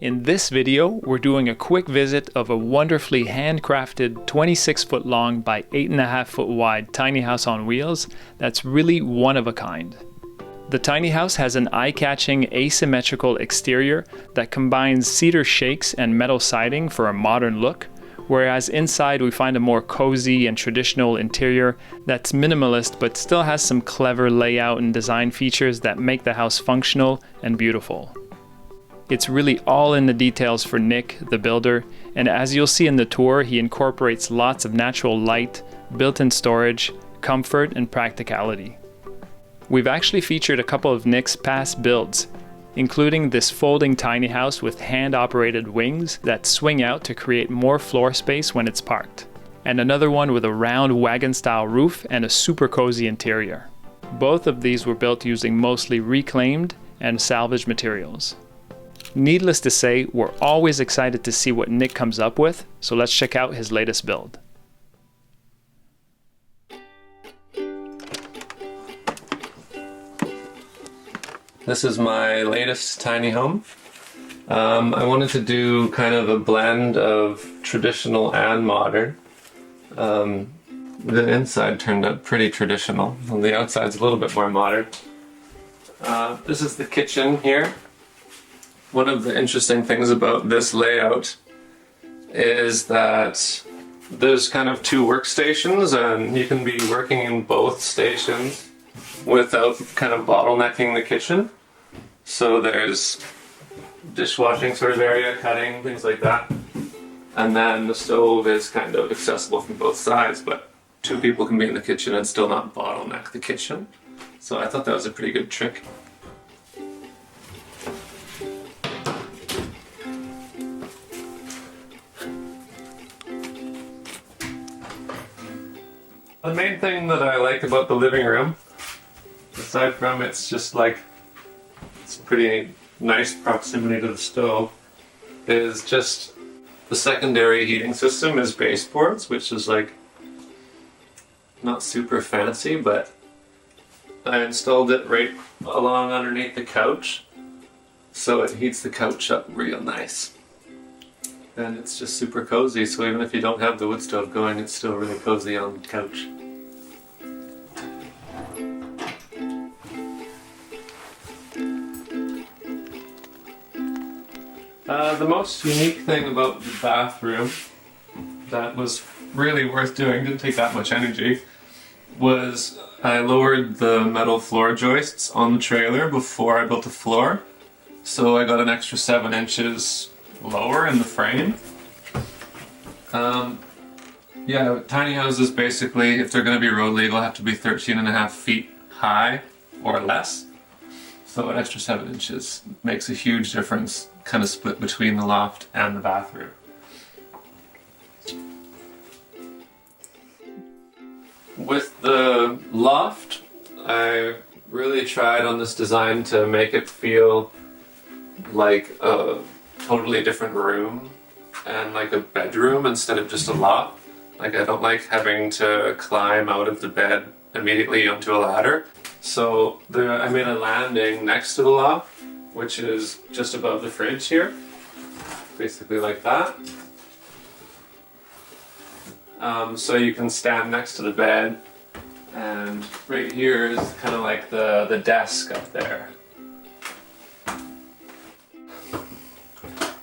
In this video, we're doing a quick visit of a wonderfully handcrafted 26-foot long by 8.5-foot wide tiny house on wheels that's really one of a kind. The tiny house has an eye-catching asymmetrical exterior that combines cedar shakes and metal siding for a modern look, whereas inside we find a more cozy and traditional interior that's minimalist but still has some clever layout and design features that make the house functional and beautiful. It's really all in the details for Nick, the builder, and as you'll see in the tour, he incorporates lots of natural light, built-in storage, comfort, and practicality. We've actually featured a couple of Nick's past builds, including this folding tiny house with hand-operated wings that swing out to create more floor space when it's parked, and another one with a round wagon-style roof and a super cozy interior. Both of these were built using mostly reclaimed and salvaged materials. Needless to say, we're always excited to see what Nick comes up with, so let's check out his latest build. This is my latest tiny home. I wanted to do kind of a blend of traditional and modern. The inside turned out pretty traditional, and the outside's a little bit more modern. This is the kitchen here. One of the interesting things about this layout is that there's kind of two workstations, and you can be working in both stations without kind of bottlenecking the kitchen. So there's dishwashing sort of area, cutting, things like that. And then the stove is kind of accessible from both sides, but two people can be in the kitchen and still not bottleneck the kitchen. So I thought that was a pretty good trick. The main thing that I like about the living room, aside from it's just like it's pretty nice proximity to the stove, is just the secondary heating system is baseboards, which is like not super fancy, but I installed it right along underneath the couch, so it heats the couch up real nice. And it's just super cozy, so even if you don't have the wood stove going, it's still really cozy on the couch. The most unique thing about the bathroom that was really worth doing, didn't take that much energy, was I lowered the metal floor joists on the trailer before I built the floor. So I got an extra 7 inches lower in the frame. Yeah, tiny houses basically, if they're going to be road legal, have to be 13.5 feet high or less. So an extra 7 inches makes a huge difference, kind of split between the loft and the bathroom. With the loft, I really tried on this design to make it feel like a totally different room and like a bedroom instead of just a loft. Like, I don't like having to climb out of the bed immediately onto a ladder. So I made a landing next to the loft, which is just above the fridge here, basically like that. So you can stand next to the bed, and right here is kind of like the desk up there.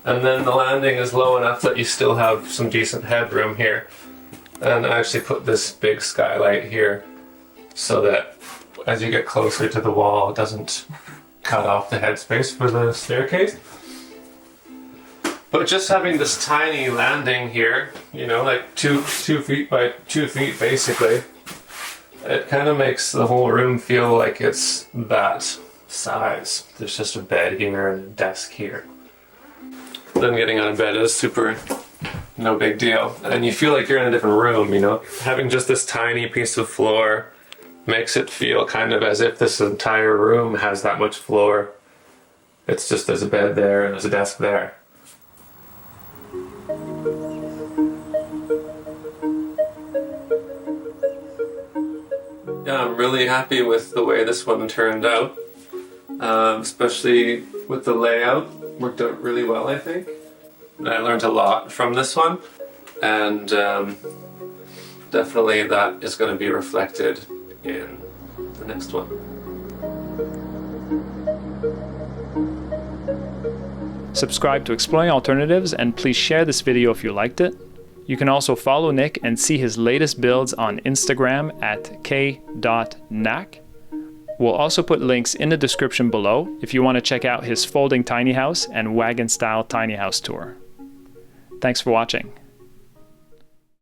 And then the landing is low enough that you still have some decent headroom here. And I actually put this big skylight here so that as you get closer to the wall, it doesn't cut off the headspace for the staircase. But just having this tiny landing here, you know, like 2 feet by 2 feet basically, it kind of makes the whole room feel like it's that size. There's just a bed here and a desk here. Then getting out of bed is no big deal. And you feel like you're in a different room, you know? Having just this tiny piece of floor makes it feel kind of as if this entire room has that much floor. It's just there's a bed there and there's a desk there. Yeah, I'm really happy with the way this one turned out, especially with the layout. worked out really well, I think. I learned a lot from this one, and definitely that is going to be reflected in the next one. Subscribe to Exploring Alternatives, and please share this video if you liked it. You can also follow Nick and see his latest builds on Instagram at k.knack. We'll also put links in the description below if you want to check out his folding tiny house and wagon-style tiny house tour. Thanks for watching.